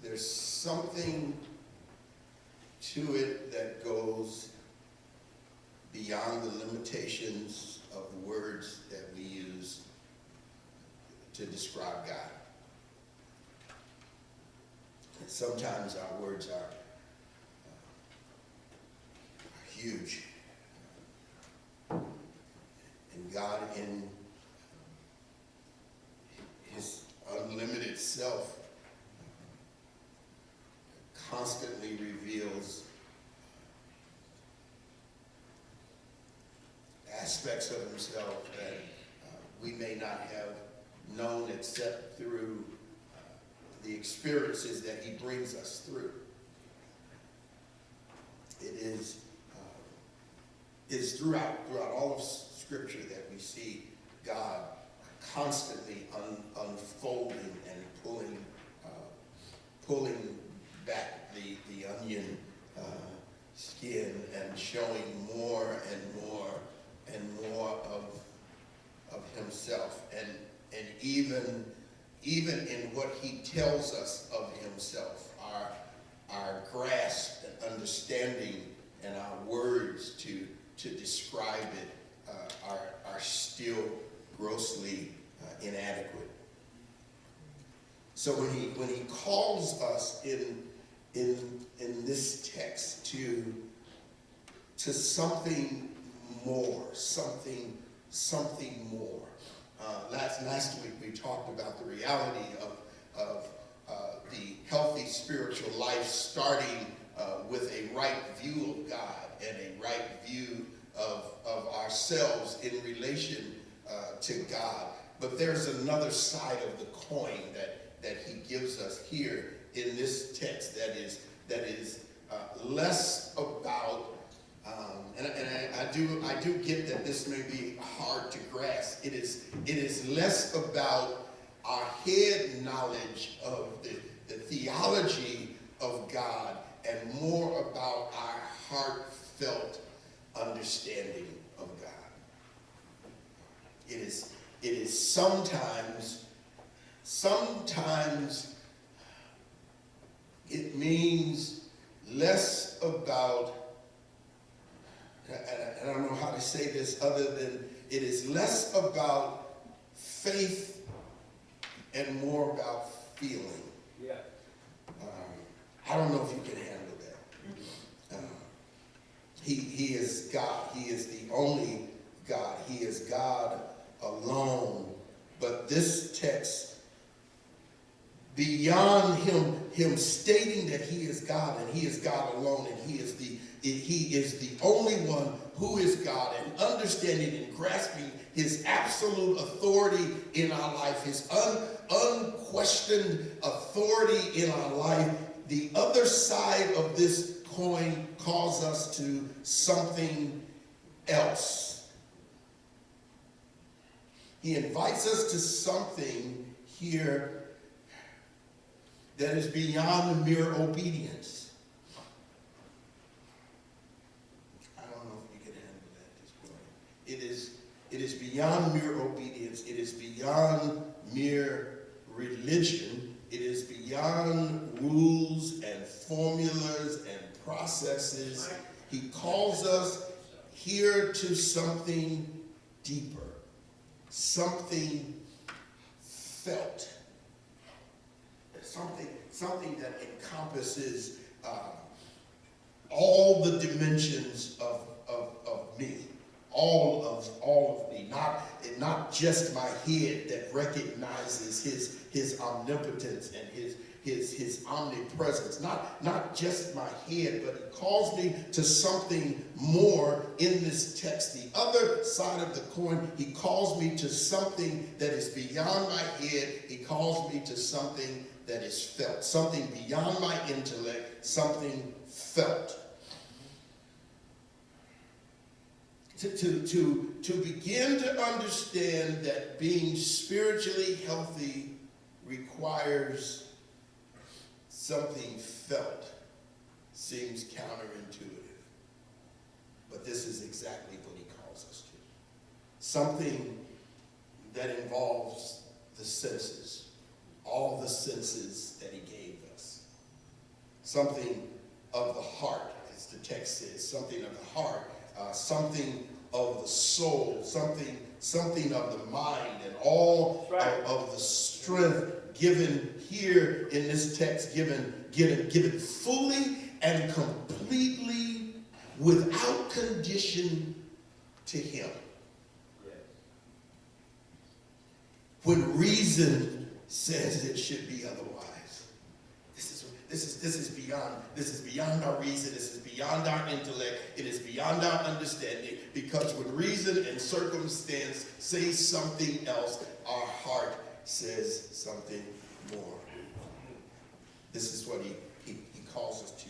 there's something to it that goes beyond the limitations of the words that we use to describe God. And sometimes our words are huge. And God, in his unlimited self, constantly reveals aspects of himself that we may not have known except through the experiences that he brings us through. It is throughout all of Scripture that we see God constantly unfolding and pulling back the onion skin and showing more and more and more of himself, and even in what he tells us of himself, our grasp and understanding and our words to describe it are still grossly inadequate. So when he calls us in this text to something more, something more. Last week we talked about the reality of the healthy spiritual life starting with a right view of God and a right view of ourselves in relation to God. But there's another side of the coin that he gives us here in this text that is less about, and I do get that this may be hard to grasp. It is less about our head knowledge of the theology of God and more about our heartfelt understanding of God. It is sometimes it means less about, I don't know how to say this other than it is less about faith and more about feeling. Yeah. I don't know if you can handle that. He is God. He is the only God. He is God alone. But this text, beyond him stating that he is God and he is God alone and he is the only one who is God, and understanding and grasping his absolute authority in our life, his unquestioned authority in our life, the other side of this coin calls us to something else. He invites us to something here that is beyond the mere obedience. I don't know if you can handle that at this point. It is beyond mere obedience. It is beyond mere religion. It is beyond rules and formulas and processes. He calls us here to something deeper, something felt, something that encompasses all the dimensions of me, all of me, not just my head that recognizes his omnipotence and his omnipresence, not just my head, but he calls me to something more in this text. The other side of the coin, he calls me to something that is beyond my head. He calls me to something that is felt, something beyond my intellect, something felt. To begin to understand that being spiritually healthy requires something felt seems counterintuitive. But this is exactly what he calls us to. Something that involves the senses, all the senses that he gave us. Something of the heart, as the text says, something of the heart, something of the soul, something of the mind, and all of the strength given here in this text, given fully and completely without condition to him. When reason says it should be otherwise. This is beyond our reason. This is beyond our intellect. It is beyond our understanding, because when reason and circumstance say something else, our heart says something more. This is what he calls us to.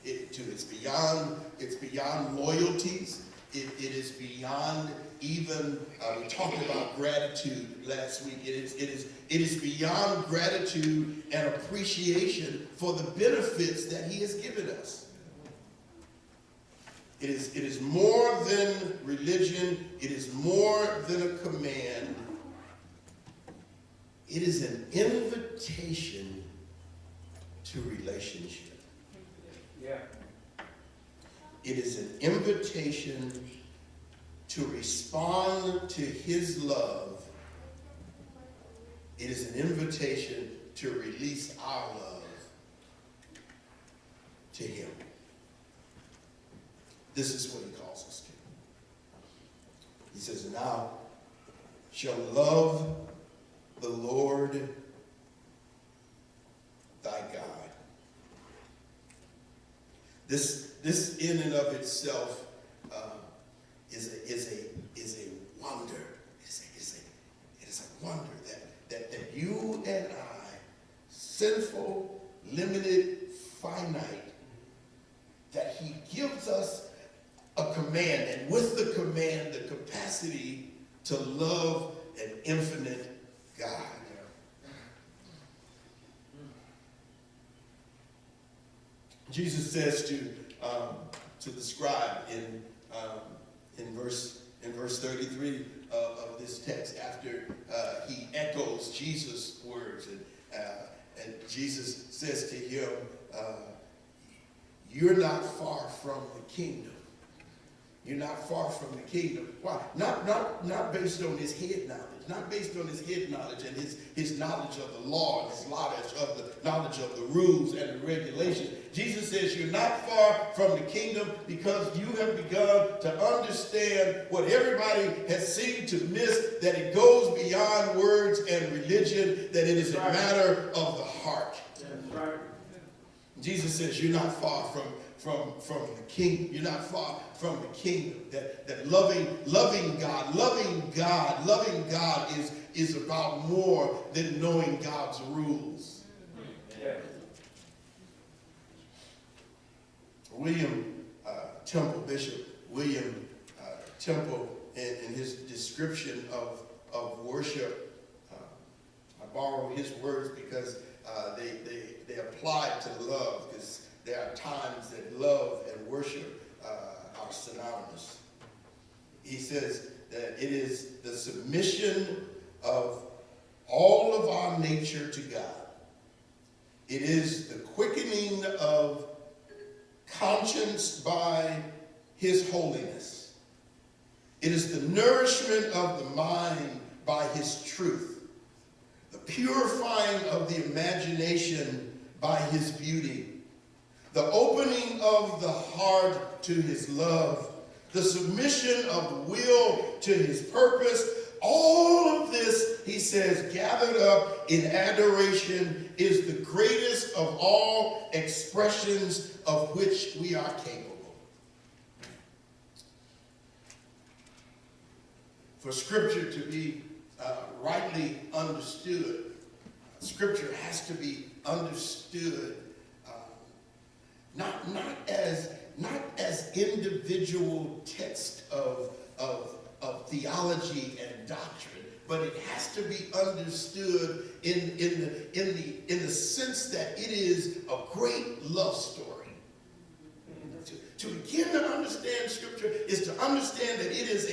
It's beyond loyalties. It is beyond even, we talked about gratitude last week. It is beyond gratitude and appreciation for the benefits that he has given us. It is more than religion. It is more than a command. It is an invitation to relationship. Yeah. It is an invitation to respond to his love. It is an invitation to release our love to him. This is what he calls us to. He says, "Now shall love the Lord thy God." This in and of itself is a wonder. It is a wonder that you and I, sinful, limited, finite, that he gives us a command, and with the command, the capacity to love an infinite God. Jesus says to the scribe in verse 33 of this text, after he echoes Jesus' words, and Jesus says to him, "You're not far from the kingdom." You're not far from the kingdom. Why? Not based on his head knowledge. Not based on his head knowledge and his knowledge of the law, and his knowledge of the rules and the regulations. Jesus says you're not far from the kingdom because you have begun to understand what everybody has seemed to miss, that it goes beyond words and religion, that it is a matter of the heart. That's right. Jesus says you're not far from the kingdom. You're not far from the kingdom. That loving God is about more than knowing God's rules. Yeah. Bishop William Temple, in his description of worship, I borrow his words because they apply to love, because there are times that love and worship are synonymous. He says that it is the submission of all of our nature to God. It is the quickening of conscience by his holiness. It is the nourishment of the mind by his truth. The purifying of the imagination by his beauty. The opening of the heart to his love, the submission of the will to his purpose, all of this, he says, gathered up in adoration is the greatest of all expressions of which we are capable. For Scripture to be rightly understood, Scripture has to be understood not as individual text of theology and doctrine, but it has to be understood in the sense that it is a great love story. To begin to understand Scripture is to understand that it is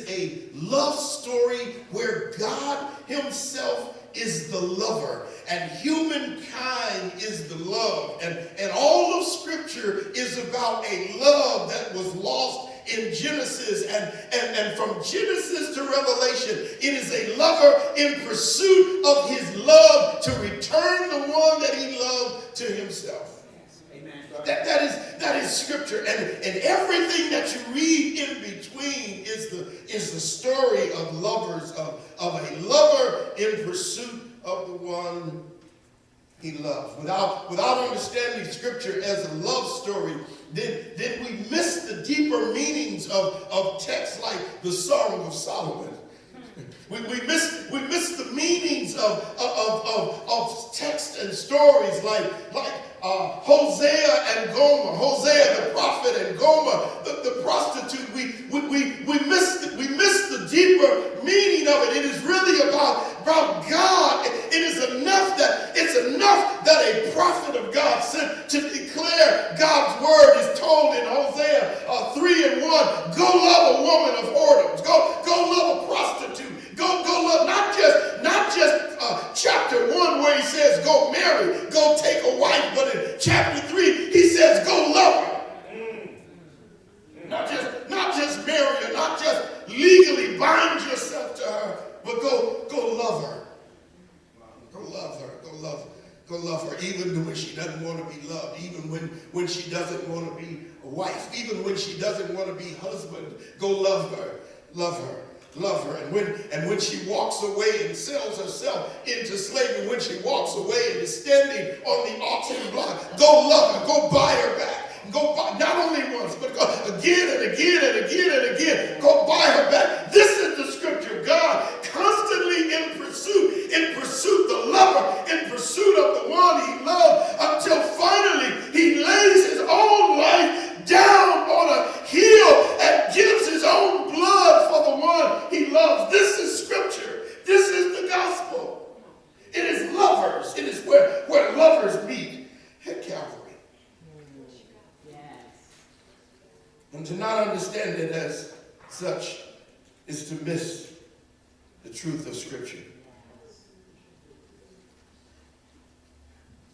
a love story where God himself is the lover and humankind is the love. And all of Scripture is about a love that was lost in Genesis, and from Genesis to Revelation, it is a lover in pursuit of his love to return the one that he loved to himself. Amen. That is Scripture, and everything that you read in between is the story of lovers, of a lover in pursuit of the one he loves. Without understanding Scripture as a love story, then we miss the deeper meanings of texts like the Song of Solomon. We miss the meanings of texts and stories like Hosea and Gomer, Hosea the prophet and Gomer the prostitute. We miss the deeper meaning of it. It is really about God. It's enough that a prophet of God sent to declare God's word is told in Hosea 3:1. Go love a woman of whoredoms. Go love a prostitute. Go love not just chapter 1 where he says go marry, go take a wife, but in chapter 3 he says go love her. Not just marry her, not just legally bind yourself to her, but go love her. Go love her. Go love her, even when she doesn't want to be loved, even when she doesn't want to be a wife, even when she doesn't want to be husband. Go love her. Love her. Love her. And when she walks away and sells herself into slavery, when she walks away and is standing on the auction block, go love her. Go buy her back. Go buy, not only once, but again and again and again and again. Go buy her back. This is the Scripture. God constantly in pursuit, the lover, in pursuit of the one he loved, until finally he lays his own life down on a hill and gives his own blood for the one he loves. This is Scripture. This is the gospel. It is lovers. It is where lovers meet at Calvary. And to not understand it as such is to miss the truth of Scripture.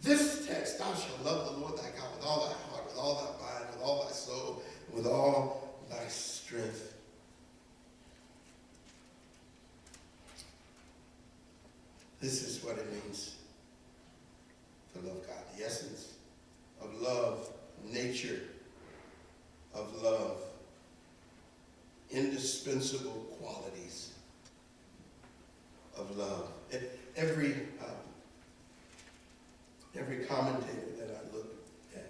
This text, thou shalt love the Lord thy God with all thy heart, with all thy mind, with all thy soul, with all thy strength. This is what it means to love God. The essence of love, nature of love, indispensable qualities of love. Every commentator that I look at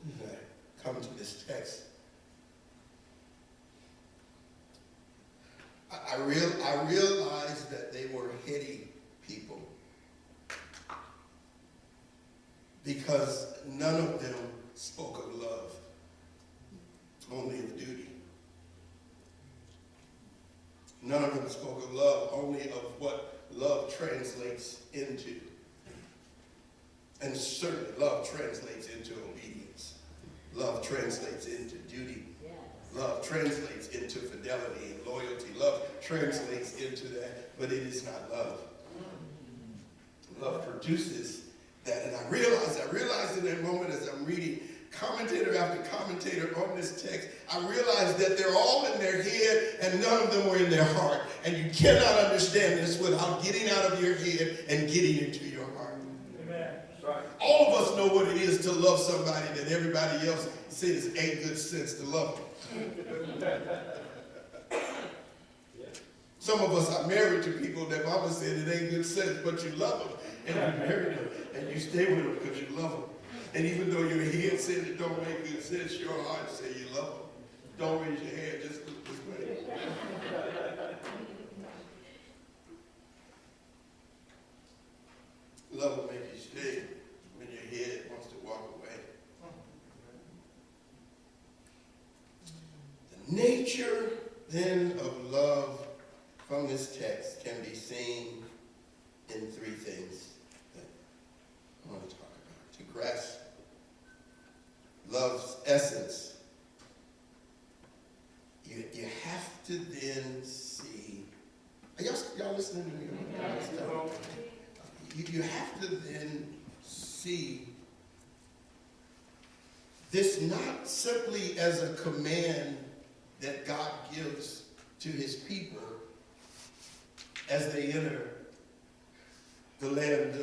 as I come to this text, I realized that they were heady people, because none of them spoke of love, only of duty. None of them spoke of love, only of what love translates into. And certainly love translates into obedience. Love translates into duty. Love translates into fidelity and loyalty. Love translates into that, but it is not love. Love produces that. And I realized in that moment as I'm reading commentator after commentator on this text, I realized that they're all in their head and none of them were in their heart. And you cannot understand this without getting out of your head and getting into your heart. Amen. That's right. All of us know what it is to love somebody that everybody else says ain't good sense to love them. Some of us are married to people that mama said it ain't good sense, but you love them. And you marry them, and you stay with them because you love them. And even though your head said it don't make good sense, your heart say you love them. Don't raise your hand, just look this way. Love will make you stay when your head wants to walk away. The nature, then, of love from this text can be seen in three things. I want to talk about. To grasp love's essence, you have to then see. Are y'all listening to me? You have to then see this not simply as a command that God gives to his people as they enter the land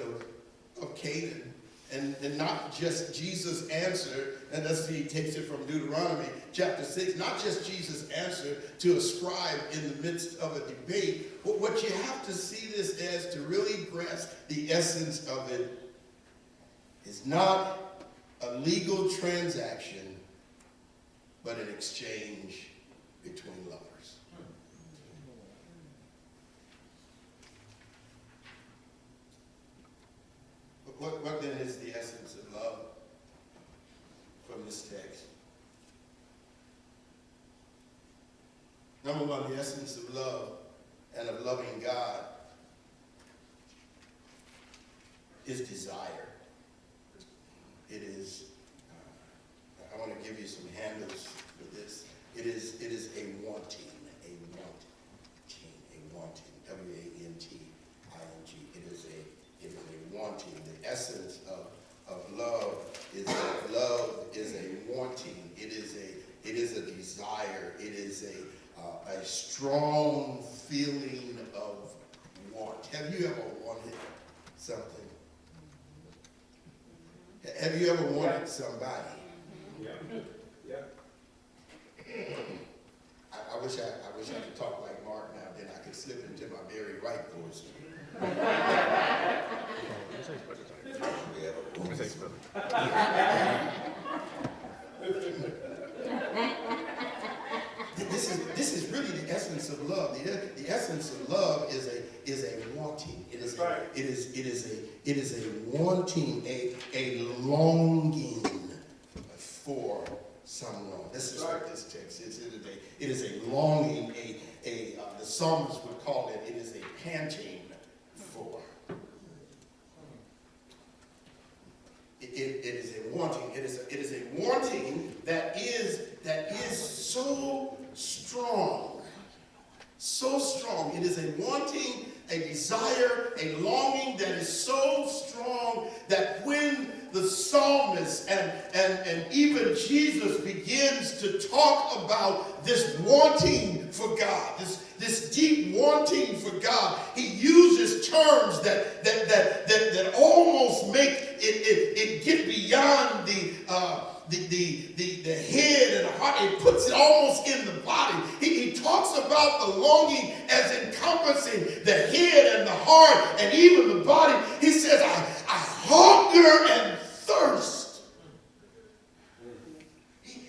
of Canaan. And not just Jesus' answer, and that's he takes it from Deuteronomy chapter 6, not just Jesus' answer to a scribe in the midst of a debate, but what you have to see this as to really grasp the essence of it is not a legal transaction, but an exchange between lovers. What then is the essence of love from this text? Number one, the essence of love and of loving God is desire. It is, I want to give you some handles for this. It is a wanting, W-A-N-T-I-N-G. It is a wanting. The essence of love is that love is a wanting. It is a desire. It is a strong feeling of want. Have you ever wanted something? Have you ever wanted somebody? Yeah. Yeah. I wish I could talk like Mark now, then I could slip into my Barry White voice. This is really the essence of love. The essence of love is a wanting. It is a wanting, a longing for someone. This is what this text is today. It is a longing, the psalmist would call it, it is a panting for. It is a wanting. It is a wanting that is so strong. So strong. It is a wanting, a desire, a longing that is so strong that when the psalmist and even Jesus begins to talk about this wanting for God, this deep wanting for God, he uses terms that almost make it get beyond the head and the heart. It puts it almost in the body. He talks about the longing as encompassing the head and the heart and even the body. He says, I hunger and thirst.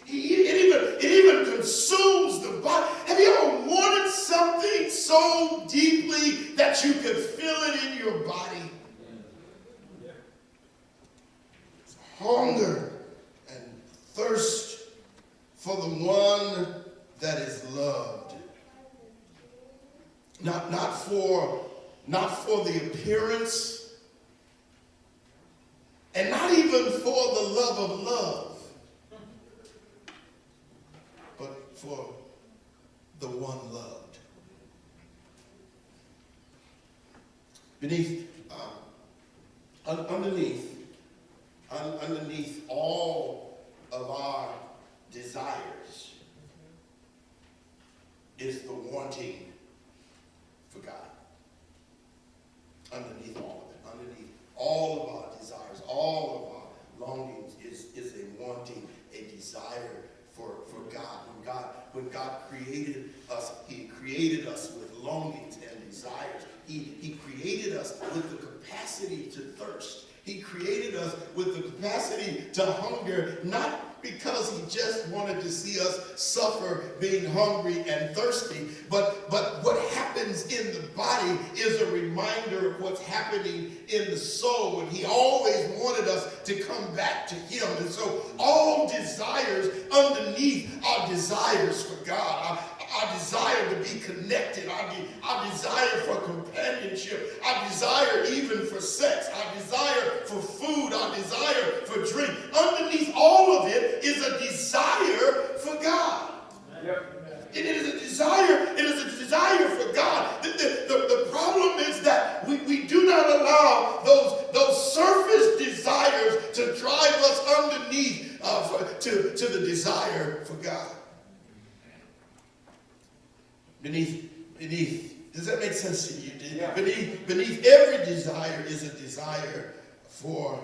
It even consumes the body. Have you ever wanted something so deeply that you could feel it in your body? It's hunger and thirst for the one that is loved. Not for the appearance, and not even for the love of love, but for the one loved. Underneath all of our desires is the wanting for God. Underneath all of it, underneath all of our desires, all of our longings is a wanting, a desire for God. When God created us, he created us with longings and desires. He created us with the capacity to thirst. He created us with the capacity to hunger, not because he just wanted to see us suffer being hungry and thirsty, but what happens in the body is a reminder of what's happening in the soul, and he always wanted us to come back to him. And so all desires underneath are desires for God. Our desire to be connected, our desire for companionship, our desire even for sex, our desire for food, our desire for drink. Underneath all of it is a desire for God. It is a desire for God. The problem is that we do not allow those surface desires to drive us underneath to the desire for God. Beneath, does that make sense to you? Yeah. Beneath every desire is a desire for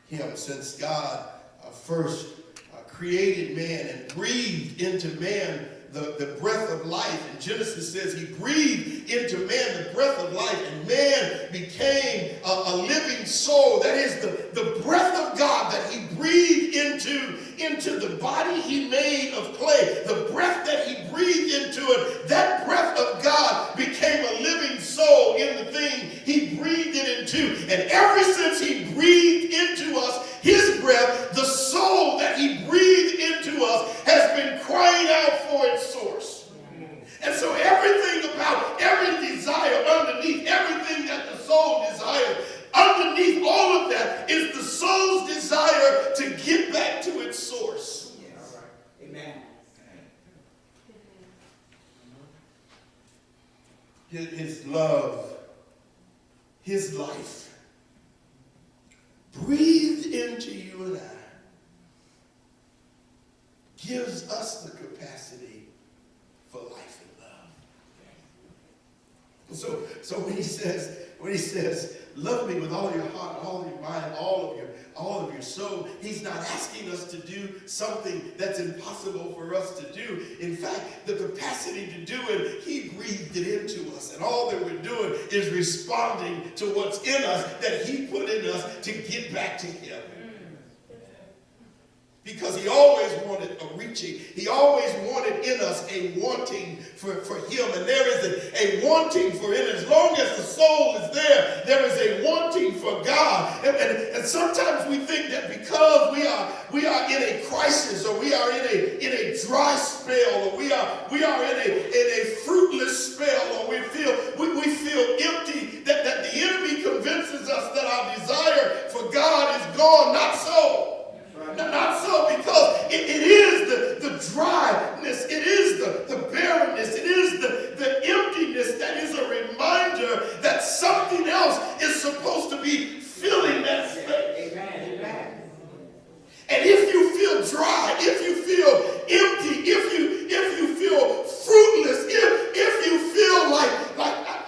him. Since God first created man and breathed into man the breath of life. And Genesis says he breathed into man the breath of life, and man became a living soul. That is the breath of God that he breathed into the body he made of clay. The breath that he breathed into it, that breath of God became a living soul in the thing he breathed it into. And ever since he breathed into us his breath, the soul that he breathed into us has been crying out for its source. And so everything about every desire underneath, everything that the soul desires, underneath all of that is the soul's desire to get back to its source. Yes. Amen. His love, his life, breathed into you and I, gives us the capacity for life and love. So when he says, love me with all your heart, all your mind, all of your soul, he's not asking us to do something that's impossible for us to do. In fact, the capacity to do it, he breathed it into us. And all that we're doing is responding to what's in us that he put in us to get back to him. Because he always wanted a reaching. He always wanted in us a wanting for him. And there is a wanting for him. As long as the soul is there, there is a wanting for God. And sometimes we think that because we are in a crisis, or we are in a dry spell, or we are in a fruitless spell, or we feel empty, that the enemy convinces us that our desire for God is gone. Not so. Not so, because it is the dryness, it is the barrenness, it is the emptiness that is a reminder that something else is supposed to be filling that space. Amen. And if you feel dry, if you feel empty, if you feel fruitless, if you feel like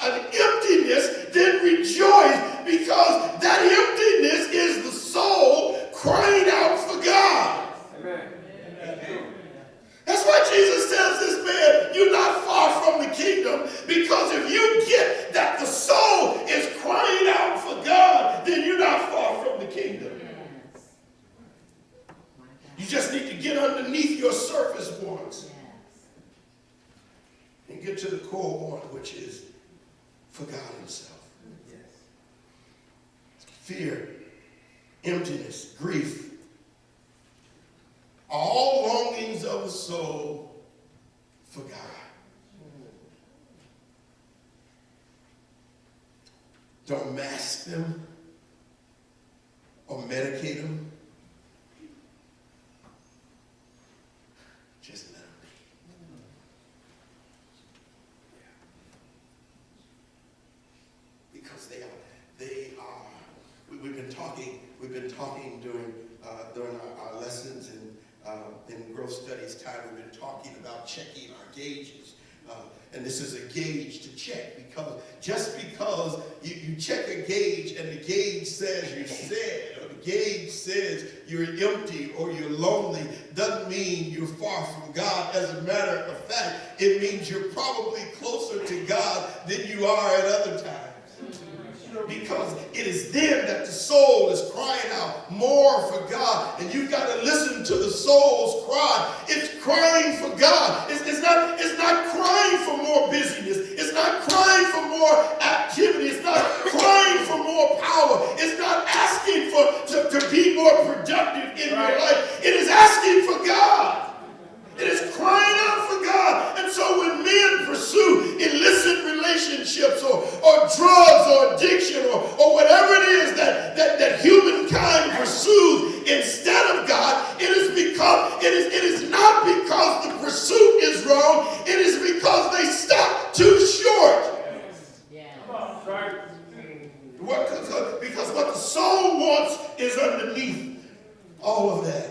an emptiness, then rejoice, because that emptiness is the soul crying out for God. Amen. That's why Jesus tells this man, you're not far from the kingdom, because if you get that the soul is crying out for God, then you're not far from the kingdom. You just need to get underneath your surface wants and get to the core want, which is for God himself. Fear, emptiness, grief, all longings of the soul for God. Don't mask them or medicate them. Just let them be. Because they are. We've been talking during our lessons in growth studies time. We've been talking about checking our gauges. And this is a gauge to check, because just because you check a gauge and the gauge says you're sad, or the gauge says you're empty or you're lonely, doesn't mean you're far from God. As a matter of fact, it means you're probably closer to God than you are at other times. Because it is then that the soul is crying out more for God. And you've got to listen to the soul's cry. It's crying for God. It's not crying for more busyness. It's not crying for more activity. It's not crying for more power. It's not asking to be more productive in your life. It is asking for God. It is crying out for God. And so when men pursue addiction or whatever it is that humankind pursues instead of God, it is not because the pursuit is wrong, it is because they stop too short. Come on, right. Because what the soul wants is underneath all of that.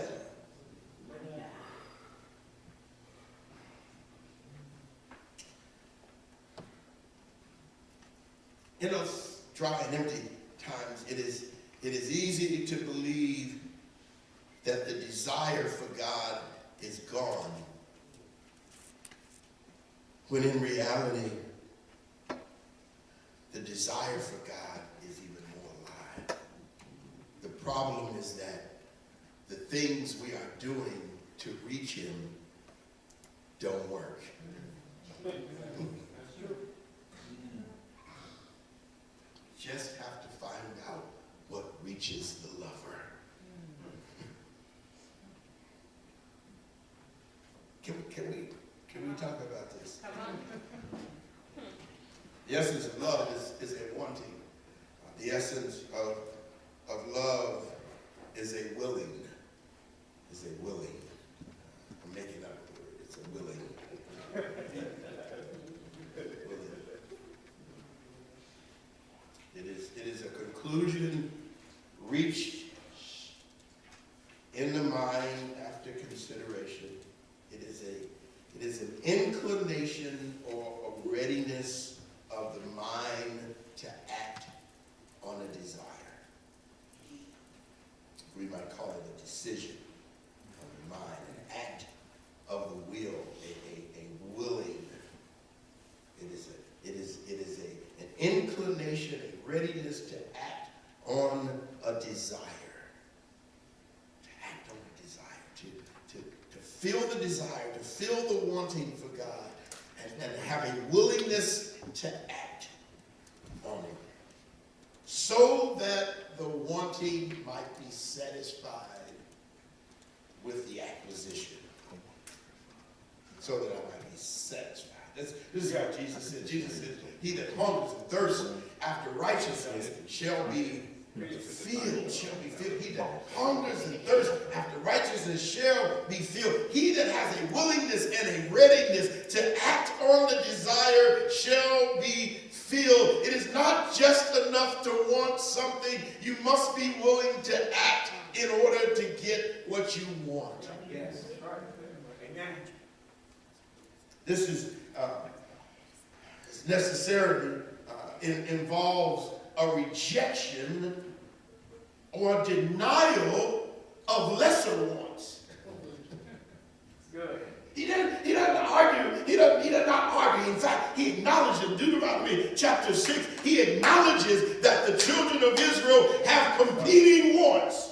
In those dry and empty times, it is easy to believe that the desire for God is gone, when in reality, the desire for God is even more alive. The problem is that the things we are doing to reach him don't work. Just have to find out what reaches the lover. Can we talk about this? Come on. The essence of love is a wanting. The essence of love is a willing. I'm making up the word. It's a willing. It is a conclusion reached in the mind after consideration. It is an inclination or a readiness of the mind to act on a desire. We might call it a decision of the mind, an act of the will, a willing. It is an inclination, a readiness to act on a desire. To act on a desire, to feel the desire, to feel the wanting for God, and have a willingness to act on it, so that the wanting might be satisfied with the acquisition. So that I might be satisfied. This is what Jesus said. Jesus said, he that hungers and thirsts after righteousness shall be filled. He that hungers and thirsts after righteousness shall be filled. He that has a willingness and a readiness to act on the desire shall be filled. It is not just enough to want something. You must be willing to act in order to get what you want. Yes. Amen. This is necessarily involves a rejection or denial of lesser wants. Good. He doesn't argue. He does not argue. In fact, he acknowledges in Deuteronomy chapter 6, he acknowledges that the children of Israel have competing wants.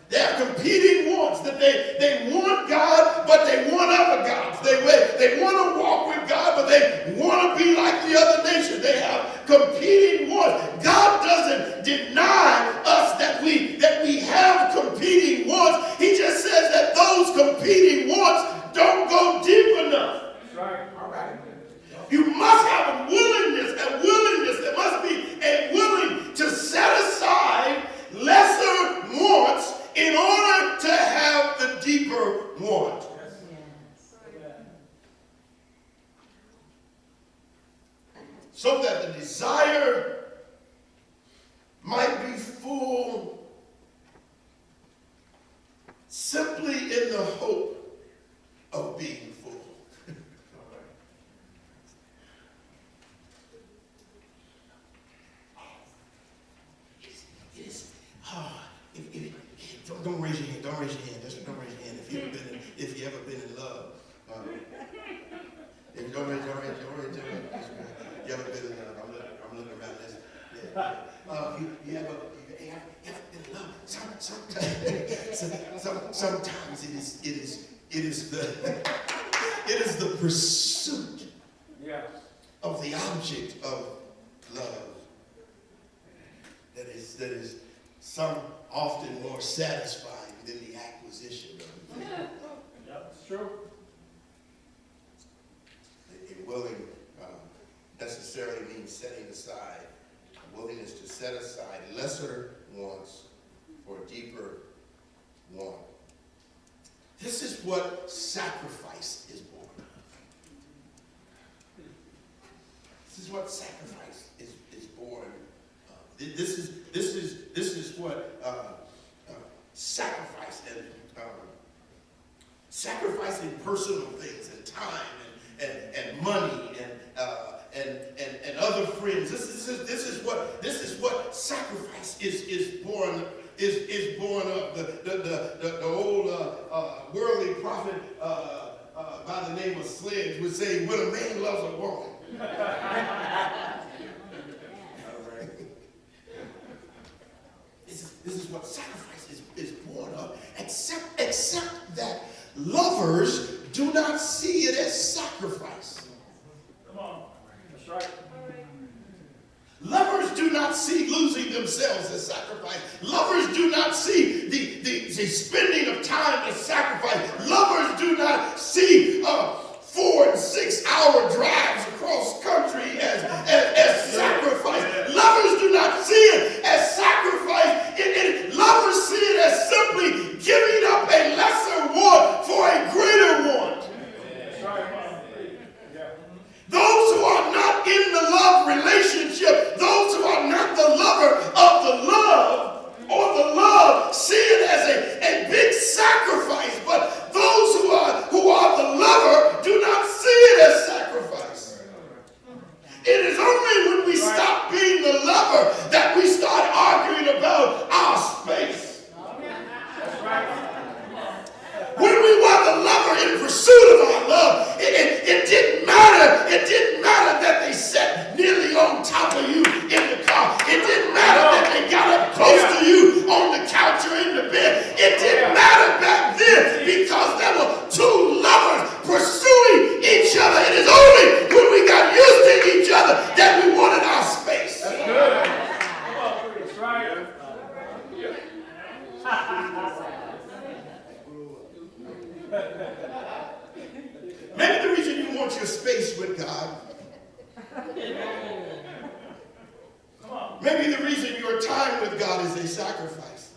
They have competing wants, that they want God, but they want other gods. They want to walk with God, but they want to be like the other nations. They have competing wants. God doesn't deny us that we have competing wants. He just says that those competing wants don't go deep enough. Right. All right. You must have a willingness. There must be a willing to set aside lesser wants in order to have the deeper want. So that the desire might be full simply in the hope of being full. It is. Don't raise your hand. Don't raise your hand. Just don't raise your hand if you ever been in love. If you don't raise your hand. You ever been in love? I'm looking around this. Yeah. You ever been in love? Sometimes it is the pursuit of the object of love that is some often more satisfying than the acquisition of the thing. That's true. A willing necessarily means setting aside willingness to set aside lesser wants for a deeper want. This is what sacrifice is born of. This is what sacrifice is born of. This is what sacrifice and sacrificing personal things and time and money and other friends. This is what sacrifice is born of. The old worldly prophet by the name of Sledge would say, "When a man loves a woman." This is what sacrifice is born of. Except that lovers do not see it as sacrifice. Come on. That's right. Lovers do not see losing themselves as sacrifice. Lovers do not see the spending of time as sacrifice. Lovers do not see 4 and 6 hour drives across country as sacrifice. Lovers do not see it as sacrifice. Lovers see it as simply giving up a lesser want for a greater want. That's right, Mom. Yeah. Those who are not in the love relationship, those who are not the lover of the love or the love, see it as a big sacrifice. But those who are the lover do not see it as sacrifice. It is only when we stop being the lover that we start arguing about our space. That's right. When we were the lover in pursuit of our love, it didn't matter. It didn't matter that they sat nearly on top of you in the car. It didn't matter that they got up close to you on the couch or in the bed. It didn't matter back then because there were two lovers pursuing each other. It is only when we got used to each other that we wanted our space. That's good. Come on, that's right. Maybe the reason you want your space with God, maybe the reason your time with God is a sacrifice.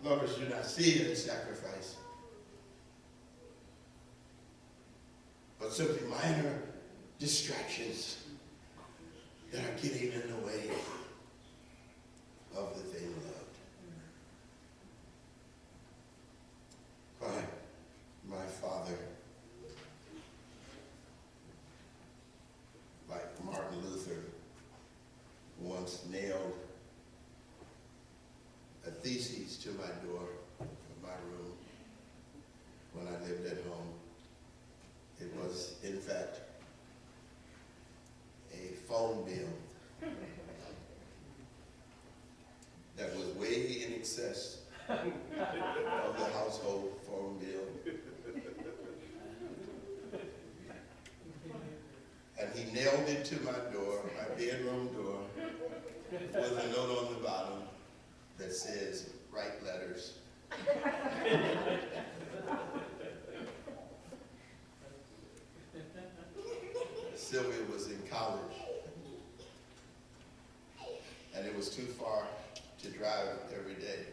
Lovers do not see it as sacrifice, but simply minor distractions that are getting in the way of the thing loved. My father, like Martin Luther, once nailed a thesis to my door of my room when I lived at home. It was, in fact, a phone bill that was way in excess of the household phone bill. And he nailed it to my door, my bedroom door, with a note on the bottom that says, "Write letters." Sylvia was in college, and it was too far to drive every day.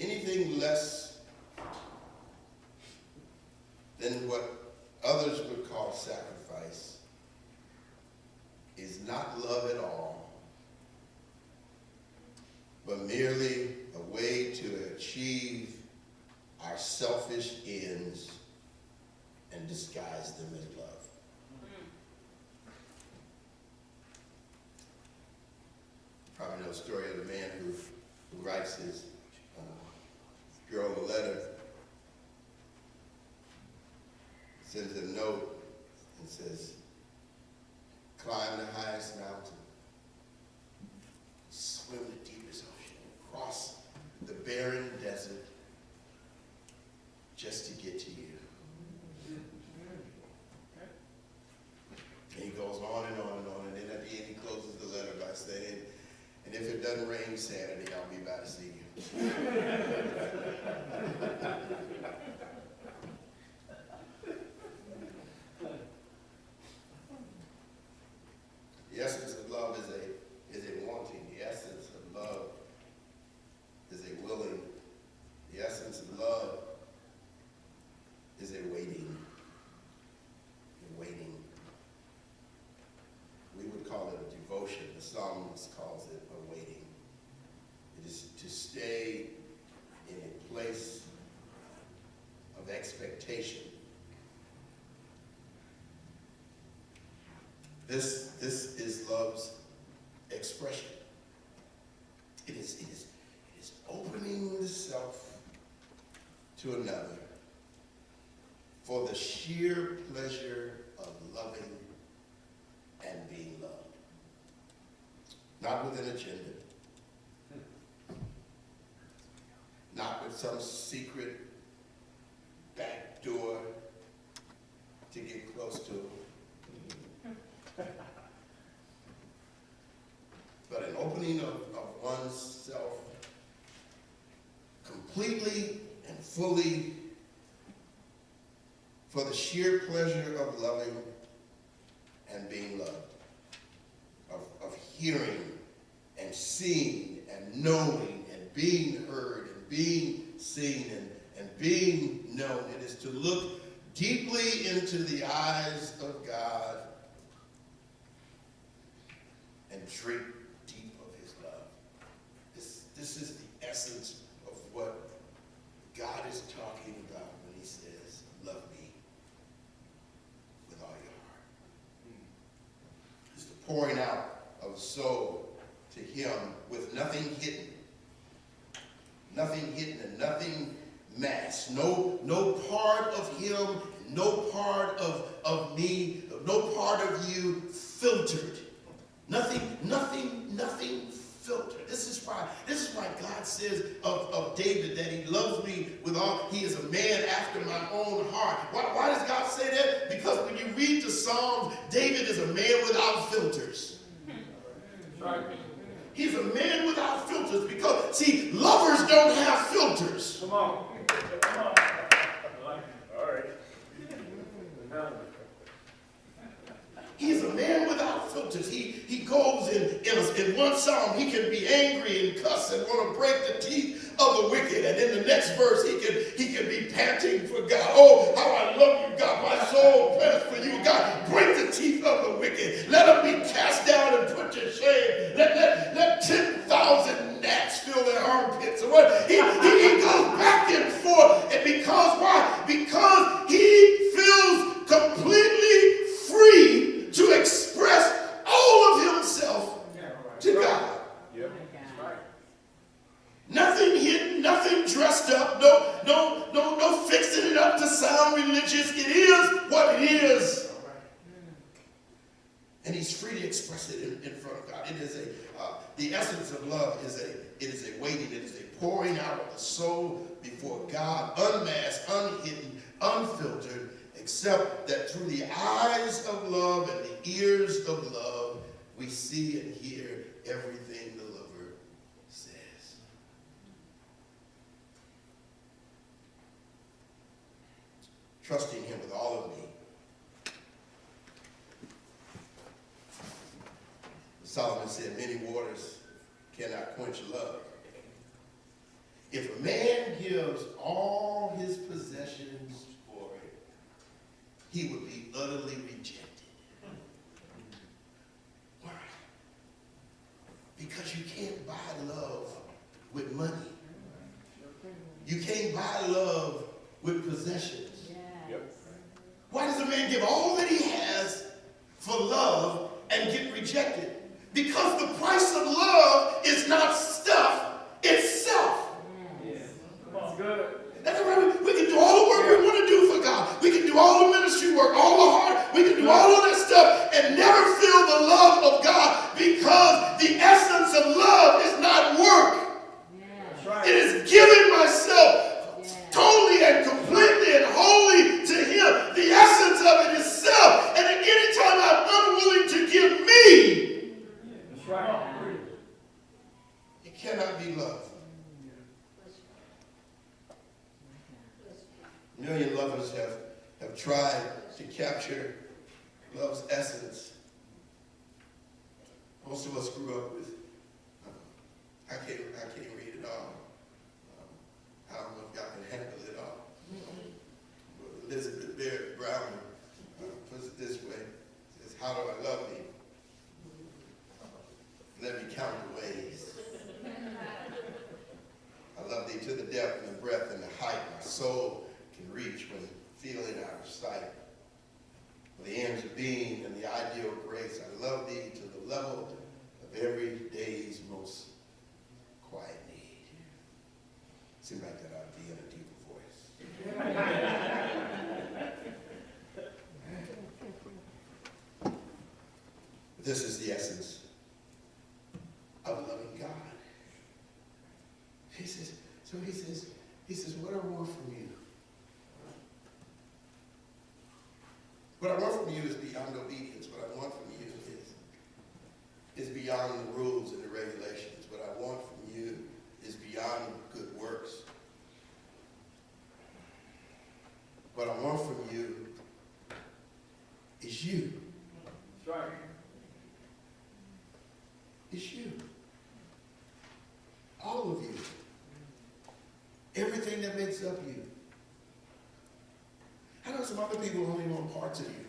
Anything less than what others would call sacrifice is not love at all, but merely a way to achieve our selfish ends and disguise them as love. Probably know the story of the man who writes his girl a letter, sends a note and says, "Climb the highest mountain, swim the deepest ocean, cross the barren desert just to get to you." And he goes on The essence of love is a wanting. The essence of love is a willing. The essence of love is a waiting. A waiting. We would call it a devotion. The psalmist calls it a waiting. It is to stay in a place of expectation. This is love's expression. It is opening the self to another for the sheer pleasure of loving and being loved. Not with an agenda. Not with some secret back door to get close to. But an opening of oneself completely and fully for the sheer pleasure of loving and being loved, of hearing and seeing and knowing and being heard and being seen and being known. It is to look deeply into the eyes of God and drink deep of his love. This is the essence of what God is talking about when he says, love me with all your heart. It's the pouring out of the soul to him with nothing hidden. Nothing hidden and nothing masked. No part of him, no part of me, no part of you filtered. Nothing filtered. This is why God says of David that he loves me with all, he is a man after my own heart. Why does God say that? Because when you read the Psalms, David is a man without filters. Right. He's a man without filters because, see, lovers don't have filters. Come on. Come on. All right. He's a man without filters. He goes in one psalm, he can be angry and cuss and want to break the teeth of the wicked. And in the next verse, he can be panting for God. Oh, how I love you, God. My soul pants for you, God. Break the teeth of the wicked. Let them be cast down and put to shame. Let 10,000 gnats fill their armpits. And what? He goes back and forth. And because why? Because he feels completely free to express all of himself to God. Yep. That's right. Nothing hidden, nothing dressed up, no fixing it up to sound religious. It is what it is. And he's free to express it in front of God. It is the essence of love is a waiting, it is a pouring out of the soul before God, unmasked, unhidden, unfiltered, except that through the eyes of love and the ears of love, we see and hear everything the lover says. Trusting him with all of me. Solomon said, many waters cannot quench love. If a man gives all his possessions for it, he would be utterly rejected. Why? Because you can't buy love with money. You can't buy love with possessions. Yep. Why does a man give all that he has for love and get rejected? Because the price of love is not stuff, it's self. Come on. Good. That's right. We can do all the work we want to do for God. We can do all the ministry work, all the heart. We can do all of that stuff and never feel the love of God because the essence of love is not work. That's right. It is giving myself totally and completely and wholly to him. The essence of it is self. And at any time I'm unwilling to give me, That's right. it cannot be love. tried to capture love's essence. Most of us grew up with, I can't read it all. I don't know if y'all can handle it all. But Elizabeth Barrett Brown puts it this way, says, how do I love thee? Let me count the ways. I love thee to the depth and the breadth and the height my soul can reach when feeling out of sight. The ends of being and the ideal grace, I love thee to the level of every day's most quiet need. Seems like that ought to be in a deeper voice. This is the essence of loving God. He says, what I want from you. What I want from you is beyond obedience. What I want from you is beyond the rules and the regulations. What I want from you is beyond good works. What I want from you is you. That's right. It's you. All of you. Everything that makes up you. I know some other people only want parts of you.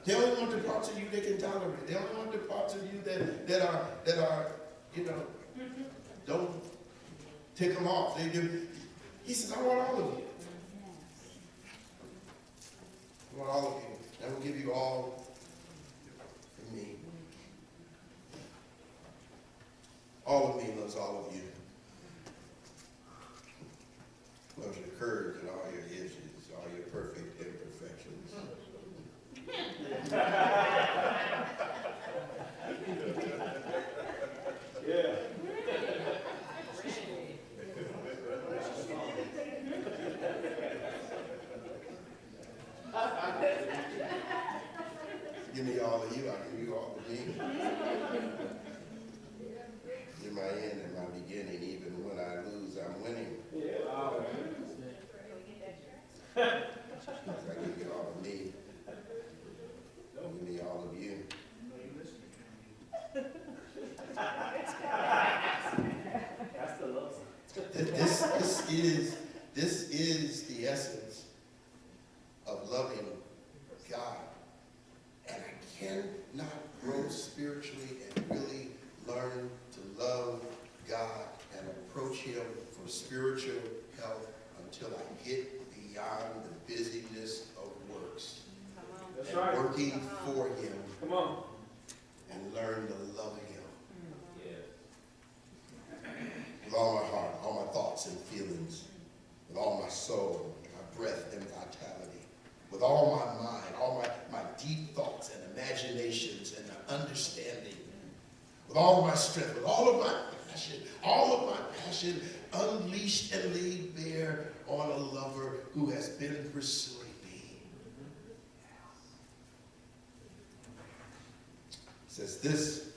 They only want the parts of you they can tolerate. They only want the parts of you that are, don't take them off. They do. He says, I want all of you. I want all of you. I will give you all from me. All of me loves all of you. Loves your curves and all your edges, all your perfect imperfections. Yeah. Give me all of you, I'll give you all of me. You're my end and my beginning. Even when I lose, I'm winning. Yeah. I give you all of me. Give me all of you. That's the love song. This is the essence of loving God. And I cannot grow spiritually and really learn to love God and approach him for spiritual health until I get beyond the busyness of works. That's and right. working for him Come on. and learn to love him Yeah. with all my heart, all my thoughts and feelings, with all my soul, my breath and vitality, with all my mind, all my deep thoughts and imaginations and understanding, with all of my strength, with all of my passion unleashed and laid bare on a lover who has been pursuing me. It says, this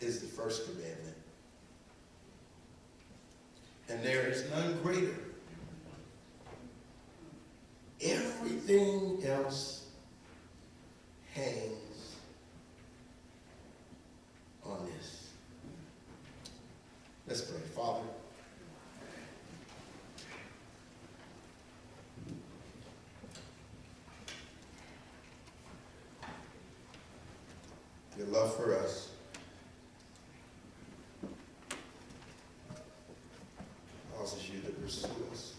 is the first commandment. And there is none greater. Everything else hangs on this. Let's pray. Father, your love for us causes you to pursue us.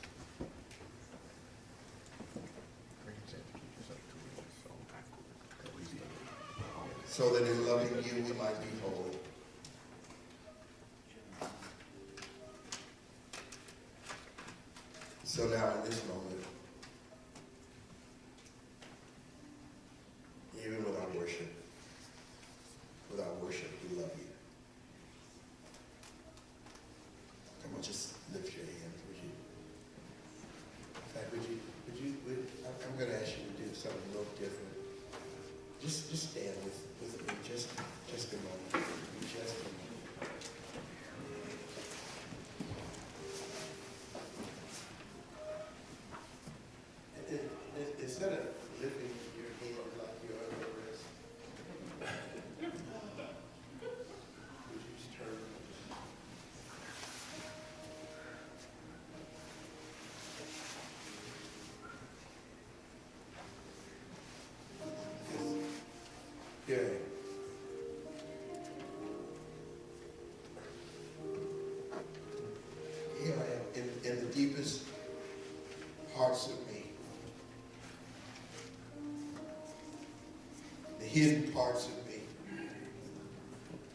So that in loving you we might be whole. So now in this moment, even with our worship, we love you. Come on, just lift your hands, would you? In fact, I'm going to ask you to do something a little different. Just stand with me, just a moment, just a moment. parts of me. The hidden parts of